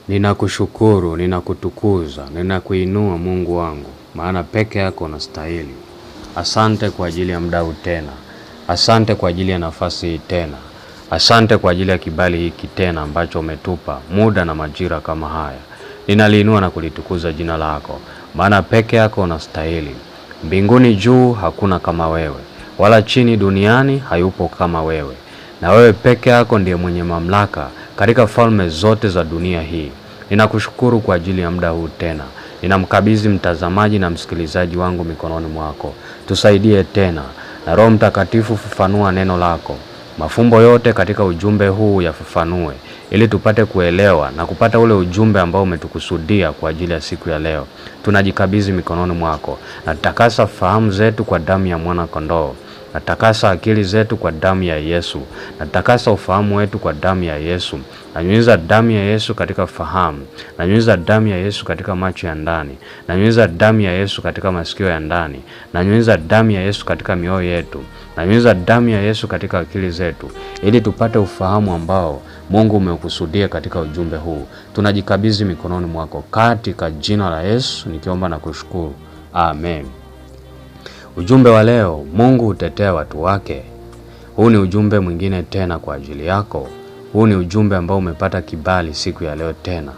Ninakushukuru, ninakutukuza, ninakuinua Mungu wangu, maana peke yako unastahili. Asante kwa ajili ya muda huu tena. Asante kwa ajili ya nafasi hii tena. Asante kwa ajili ya kibali hiki tena ambacho umetupa muda na majira kama haya. Ninaliinua na kulitukuza jina lako, maana peke yako unastahili. Mbinguni juu hakuna kama wewe, wala chini duniani hayupo kama wewe. Na wewe peke yako ndiye mwenye mamlaka katika falme zote za dunia hii. Ninakushukuru kwa ajili ya muda huu tena. Ninamkabidhi mtazamaji na msikilizaji wangu mikononi mwako. Tusaidie tena, na Roho Mtakatifu fafanua neno lako. Mafumbo yote katika ujumbe huu yafafanue, ili tupate kuelewa na kupata ule ujumbe ambao umetukusudia kwa ajili ya siku ya leo. Tunajikabidhi mikononi mwako. Natakasa fahamu zetu kwa damu ya mwana kondoo. Natakasa akili zetu kwa damu ya Yesu. Natakasa ufahamu wetu kwa damu ya Yesu. Nanyunyiza damu ya Yesu katika fahamu. Nanyunyiza damu ya Yesu katika macho ya ndani. Nanyunyiza damu ya Yesu katika masikio ya ndani. Nanyunyiza damu ya Yesu katika mioyo yetu. Nanyunyiza damu ya Yesu katika akili zetu, ili tupate ufahamu ambao Mungu umekusudia katika ujumbe huu. Tunajikabidhi mikononi mwako katika jina la Yesu nikiomba na kushukuru. Amen. Ujumbe wa leo, Mungu hutetea watu wake. Huu ni ujumbe mwingine tena kwa ajili yako. Huu ni ujumbe ambao umepata kibali siku ya leo tena.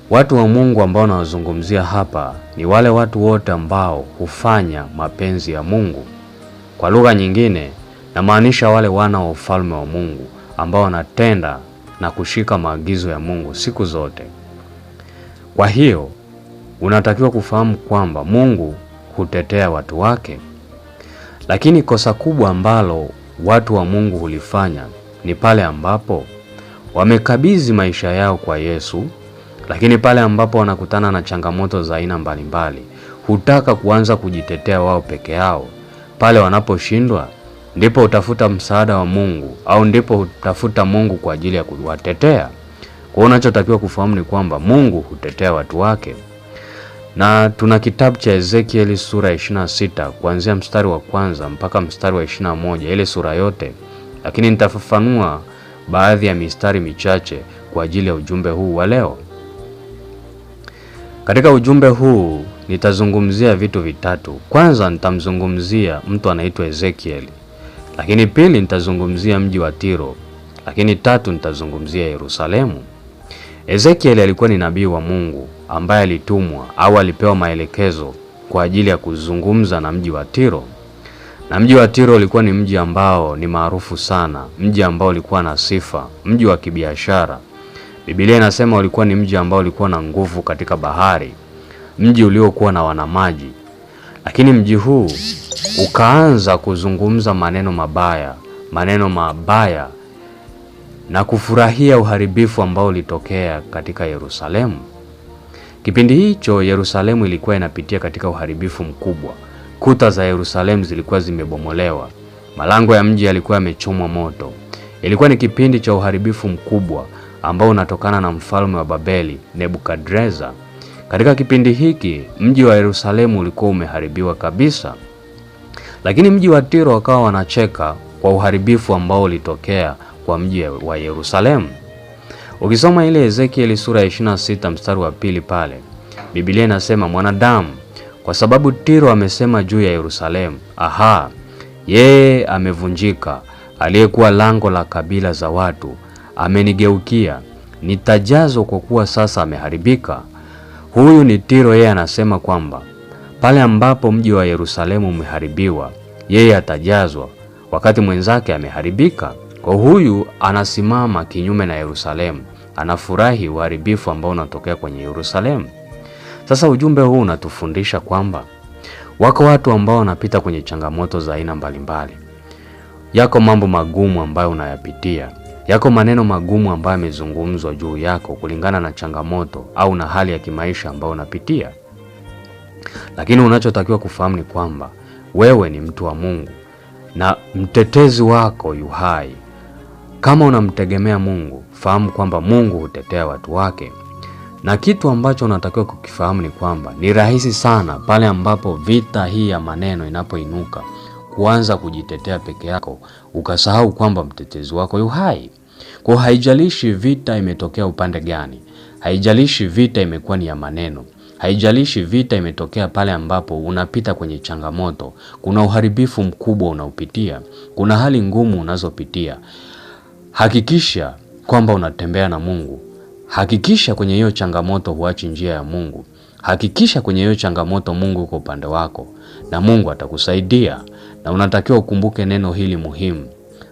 Watu wa Mungu ambao nawazungumzia hapa ni wale watu wote ambao hufanya mapenzi ya Mungu. Kwa lugha nyingine, namaanisha wale wana wa ufalme wa Mungu ambao wanatenda na kushika maagizo ya Mungu siku zote. Kwa hiyo, unatakiwa kufahamu kwamba Mungu hutetea watu wake. Lakini kosa kubwa ambalo watu wa Mungu hulifanya ni pale ambapo wamekabidhi maisha yao kwa Yesu, lakini pale ambapo wanakutana na changamoto za aina mbalimbali, hutaka kuanza kujitetea wao peke yao. Pale wanaposhindwa, ndipo utafuta msaada wa Mungu, au ndipo utafuta Mungu kwa ajili ya kuwatetea. Kwa unachotakiwa kufahamu ni kwamba Mungu hutetea watu wake. Na tuna kitabu cha Ezekieli sura ya 26 kuanzia mstari wa kwanza mpaka mstari wa 21, ile sura yote. Lakini nitafafanua baadhi ya mistari michache kwa ajili ya ujumbe huu wa leo. Katika ujumbe huu nitazungumzia vitu vitatu. Kwanza nitamzungumzia mtu anaitwa Ezekieli. Lakini pili nitazungumzia mji wa Tiro. Lakini tatu nitazungumzia Yerusalemu. Ezekieli alikuwa ni nabii wa Mungu ambaye alitumwa au alipewa maelekezo kwa ajili ya kuzungumza na mji wa Tiro. Na mji wa Tiro ulikuwa ni mji ambao ni maarufu sana, mji ambao ulikuwa na sifa, mji wa kibiashara. Biblia inasema ulikuwa ni mji ambao ulikuwa na nguvu katika bahari, mji uliokuwa na wanamaji. Lakini mji huu ukaanza kuzungumza maneno mabaya na kufurahia uharibifu ambao ulitokea katika Yerusalemu. Kipindi hicho Yerusalemu ilikuwa inapitia katika uharibifu mkubwa. Kuta za Yerusalemu zilikuwa zimebomolewa. Malango ya mji yalikuwa yamechomwa moto. Ilikuwa ni kipindi cha uharibifu mkubwa ambao unatokana na mfalme wa Babeli, Nebukadreza. Katika kipindi hiki mji wa Yerusalemu ulikuwa umeharibiwa kabisa. Lakini mji wa Tiro wakawa wanacheka kwa uharibifu ambao ulitokea kwa mji wa Yerusalemu. Ukisoma ile Ezekieli sura ya 26 mstari wa 2 pale, Biblia inasema, mwanadamu, kwa sababu Tiro amesema juu ya Yerusalemu, aha, yeye amevunjika, aliyekuwa lango la kabila za watu, amenigeukia, nitajazwa kwa kuwa sasa ameharibika. Huyu ni Tiro, yeye anasema kwamba pale ambapo mji wa Yerusalemu umeharibiwa, yeye atajazwa wakati mwenzake ameharibika. Kwa huyu anasimama kinyume na Yerusalemu, anafurahi uharibifu ambao unatokea kwenye Yerusalemu. Sasa ujumbe huu unatufundisha kwamba wako watu ambao wanapita kwenye changamoto za aina mbalimbali. Yako mambo magumu ambayo unayapitia. Yako maneno magumu ambayo yamezungumzwa juu yako kulingana na changamoto au na hali ya kimaisha ambayo unapitia. Lakini unachotakiwa kufahamu ni kwamba wewe ni mtu wa Mungu na mtetezi wako yu hai. Kama unamtegemea Mungu, fahamu kwamba Mungu hutetea watu wake. Na kitu ambacho unatakiwa kukifahamu ni kwamba ni rahisi sana pale ambapo vita hii ya maneno inapoinuka kuanza kujitetea peke yako, ukasahau kwamba mtetezi wako yu hai. Kwa haijalishi vita imetokea upande gani, Haijalishi vita imekuwa ni ya maneno. Haijalishi vita imetokea pale ambapo unapita kwenye changamoto, kuna uharibifu mkubwa unaopitia, kuna hali ngumu unazopitia. Hakikisha kwamba unatembea na Mungu. Hakikisha kwenye hiyo changamoto huachi njia ya Mungu. Hakikisha kwenye hiyo changamoto Mungu yuko upande wako na Mungu atakusaidia. Na unatakiwa ukumbuke neno hili muhimu: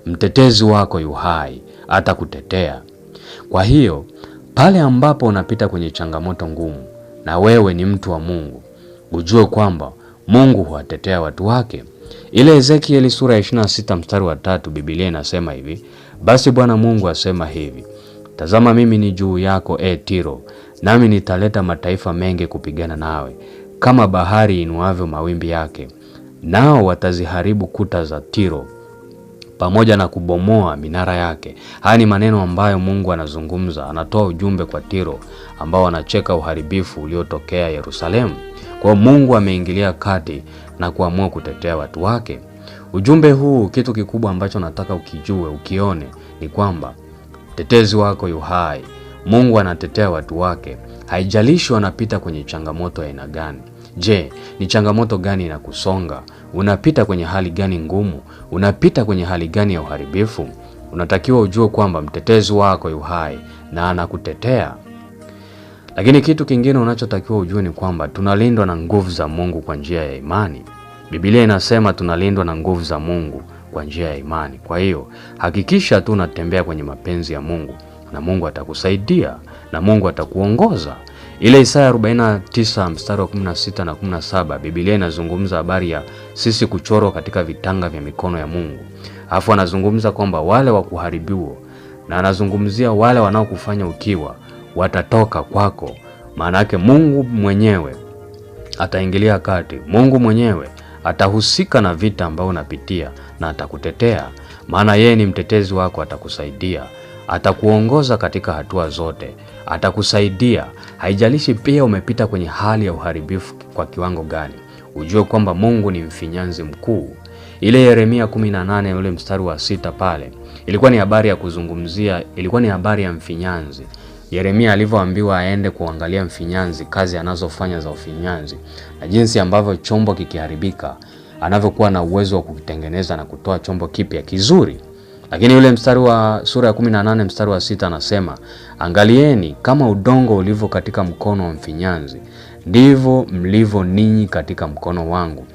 mtetezi wako yu hai, atakutetea. Kwa hiyo pale ambapo unapita kwenye changamoto ngumu na wewe ni mtu wa Mungu, ujue kwamba Mungu huwatetea watu wake. Ile Ezekieli sura ya 26 mstari wa 3, Biblia inasema hivi: basi Bwana Mungu asema hivi, tazama mimi ni juu yako, Tiro, nami nitaleta mataifa mengi kupigana nawe, kama bahari inuavyo mawimbi yake, nao wataziharibu kuta za Tiro pamoja na kubomoa minara yake. Haya ni maneno ambayo Mungu anazungumza, anatoa ujumbe kwa Tiro ambao wanacheka uharibifu uliotokea Yerusalemu. Kwa Mungu ameingilia kati na kuamua kutetea watu wake. Ujumbe huu, kitu kikubwa ambacho nataka ukijue, ukione, ni kwamba mtetezi wako yu hai. Mungu anatetea watu wake. Haijalishi wanapita kwenye changamoto ya aina gani. Je, ni changamoto gani inakusonga? Unapita kwenye hali gani ngumu? Unapita kwenye hali gani ya uharibifu? Unatakiwa ujue kwamba mtetezi wako yu hai na anakutetea. Lakini kitu kingine unachotakiwa ujue ni kwamba tunalindwa na nguvu za Mungu kwa njia ya imani. Biblia inasema tunalindwa na nguvu za Mungu kwa njia ya imani. Kwa hiyo hakikisha tu unatembea kwenye mapenzi ya Mungu na Mungu atakusaidia na Mungu atakuongoza. Ile Isaya 49 mstari wa 16 na 17, Biblia inazungumza habari ya sisi kuchorwa katika vitanga vya mikono ya Mungu. Alafu anazungumza kwamba wale wa kuharibiwa, na anazungumzia wale wanaokufanya ukiwa, watatoka kwako. Maana yake Mungu mwenyewe ataingilia kati. Mungu mwenyewe atahusika na vita ambao unapitia na atakutetea. Maana yeye ni mtetezi wako, atakusaidia. Atakuongoza katika hatua zote, atakusaidia. Haijalishi pia umepita kwenye hali ya uharibifu kwa kiwango gani, ujue kwamba Mungu ni mfinyanzi mkuu. Ile Yeremia 18 ule mstari wa 6 pale, ilikuwa ni habari ya kuzungumzia, ilikuwa ni habari ya mfinyanzi. Yeremia alivyoambiwa aende kuangalia mfinyanzi, kazi anazofanya za ufinyanzi, na jinsi ambavyo chombo kikiharibika anavyokuwa na uwezo wa kukitengeneza na kutoa chombo kipya kizuri. Lakini yule mstari wa sura ya 18 mstari wa 6 anasema, angalieni kama udongo ulivyo katika mkono wa mfinyanzi, ndivyo mlivyo ninyi katika mkono wangu,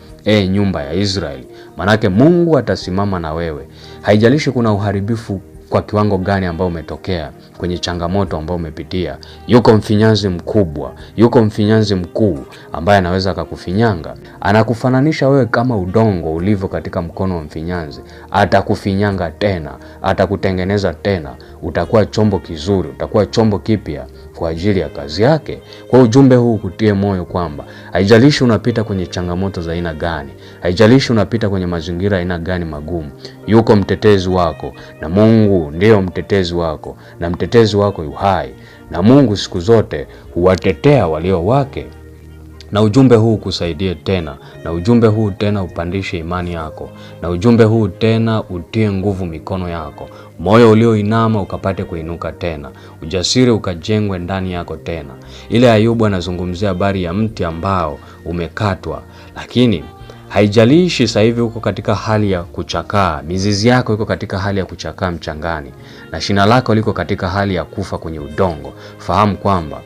nyumba ya Israeli. Manake Mungu atasimama na wewe. Haijalishi kuna uharibifu kwa kiwango gani ambao umetokea, kwenye changamoto ambao umepitia, yuko mfinyanzi mkubwa, yuko mfinyanzi mkuu ambaye anaweza akakufinyanga. Anakufananisha wewe kama udongo ulivyo katika mkono wa mfinyanzi. Atakufinyanga tena, atakutengeneza tena, utakuwa chombo kizuri, utakuwa chombo kipya kwa ajili ya kazi yake. Kwa ujumbe huu kutie moyo kwamba haijalishi unapita kwenye changamoto za aina gani, haijalishi unapita kwenye mazingira aina gani magumu, yuko mtetezi wako, na Mungu ndiyo mtetezi wako, na mtetezi wako yu hai, na Mungu siku zote huwatetea walio wake. Na ujumbe huu kusaidie tena, na ujumbe huu tena upandishe imani yako, na ujumbe huu tena utie nguvu mikono yako, moyo ulioinama ukapate kuinuka tena, ujasiri ukajengwe ndani yako tena. Ile Ayubu anazungumzia habari ya mti ambao umekatwa, lakini haijalishi sasa hivi uko katika hali ya kuchakaa, mizizi yako iko katika hali ya kuchakaa mchangani, na shina lako liko katika hali ya kufa kwenye udongo, fahamu kwamba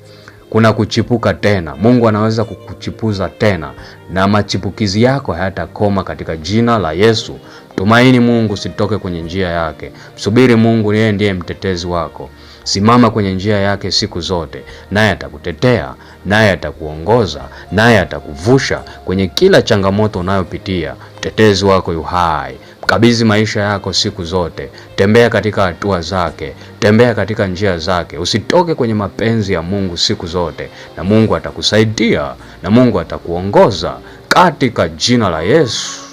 kuna kuchipuka tena. Mungu anaweza kukuchipuza tena, na machipukizi yako hayatakoma katika jina la Yesu. Tumaini Mungu, sitoke kwenye njia yake. Msubiri Mungu, yeye ndiye mtetezi wako. Simama kwenye njia yake siku zote, naye atakutetea, naye atakuongoza, naye atakuvusha kwenye kila changamoto unayopitia. Mtetezi wako yu hai. Mkabidhi maisha yako siku zote. Tembea katika hatua zake, tembea katika njia zake. Usitoke kwenye mapenzi ya Mungu siku zote, na Mungu atakusaidia, na Mungu atakuongoza katika jina la Yesu.